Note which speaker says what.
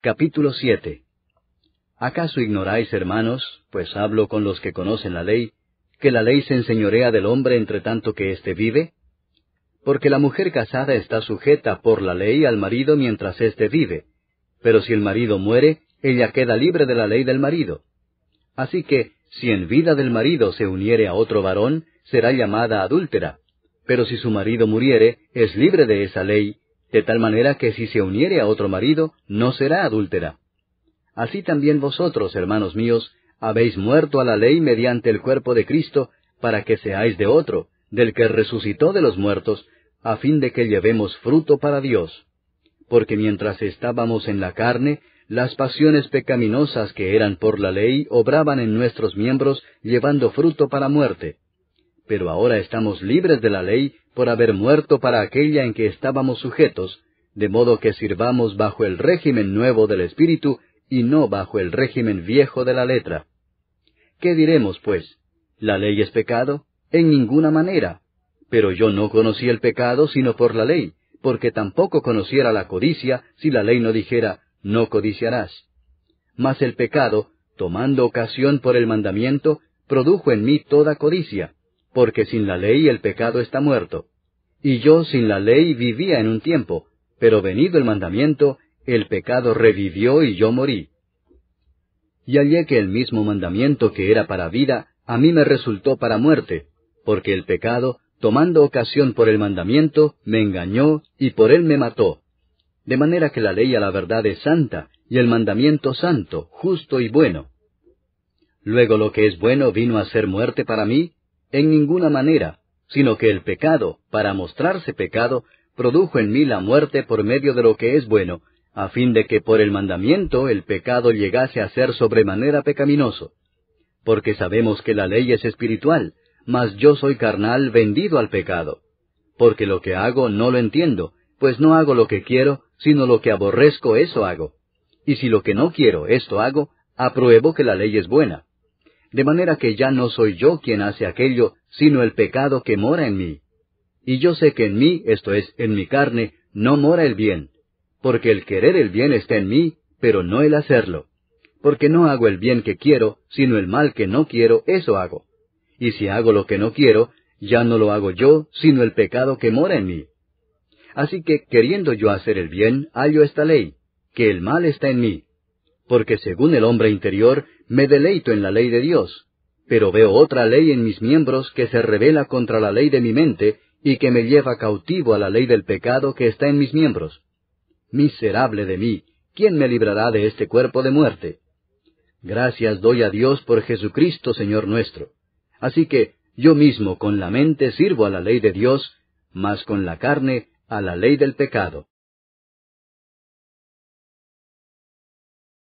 Speaker 1: Capítulo 7. ¿Acaso ignoráis, hermanos, pues hablo con los que conocen la ley, que la ley se enseñorea del hombre entre tanto que éste vive? Porque la mujer casada está sujeta por la ley al marido mientras éste vive, pero si el marido muere, ella queda libre de la ley del marido. Así que, si en vida del marido se uniere a otro varón, será llamada adúltera, pero si su marido muriere, es libre de esa ley, de tal manera que si se uniere a otro marido, no será adúltera. Así también vosotros, hermanos míos, habéis muerto a la ley mediante el cuerpo de Cristo, para que seáis de otro, del que resucitó de los muertos, a fin de que llevemos fruto para Dios. Porque mientras estábamos en la carne, las pasiones pecaminosas que eran por la ley obraban en nuestros miembros, llevando fruto para muerte. Pero ahora estamos libres de la ley por haber muerto para aquella en que estábamos sujetos, de modo que sirvamos bajo el régimen nuevo del Espíritu y no bajo el régimen viejo de la letra. ¿Qué diremos, pues? ¿La ley es pecado? En ninguna manera. Pero yo no conocí el pecado sino por la ley, porque tampoco conociera la codicia si la ley no dijera, no codiciarás. Mas el pecado, tomando ocasión por el mandamiento, produjo en mí toda codicia, porque sin la ley el pecado está muerto. Y yo sin la ley vivía en un tiempo, pero venido el mandamiento, el pecado revivió y yo morí. Y hallé que el mismo mandamiento que era para vida, a mí me resultó para muerte, porque el pecado, tomando ocasión por el mandamiento, me engañó y por él me mató. De manera que la ley a la verdad es santa, y el mandamiento santo, justo y bueno. Luego lo que es bueno vino a ser muerte para mí, en ninguna manera, sino que el pecado, para mostrarse pecado, produjo en mí la muerte por medio de lo que es bueno, a fin de que por el mandamiento el pecado llegase a ser sobremanera pecaminoso. Porque sabemos que la ley es espiritual, mas yo soy carnal vendido al pecado. Porque lo que hago no lo entiendo, pues no hago lo que quiero, sino lo que aborrezco eso hago. Y si lo que no quiero esto hago, apruebo que la ley es buena. De manera que ya no soy yo quien hace aquello, sino el pecado que mora en mí. Y yo sé que en mí, esto es, en mi carne, no mora el bien. Porque el querer el bien está en mí, pero no el hacerlo. Porque no hago el bien que quiero, sino el mal que no quiero, eso hago. Y si hago lo que no quiero, ya no lo hago yo, sino el pecado que mora en mí. Así que, queriendo yo hacer el bien, hallo esta ley, que el mal está en mí. Porque según el hombre interior, me deleito en la ley de Dios, pero veo otra ley en mis miembros que se rebela contra la ley de mi mente, y que me lleva cautivo a la ley del pecado que está en mis miembros. Miserable de mí, ¿quién me librará de este cuerpo de muerte? Gracias doy a Dios por Jesucristo, Señor nuestro. Así que yo mismo con la mente sirvo a la ley de Dios, mas con la carne a la ley del pecado.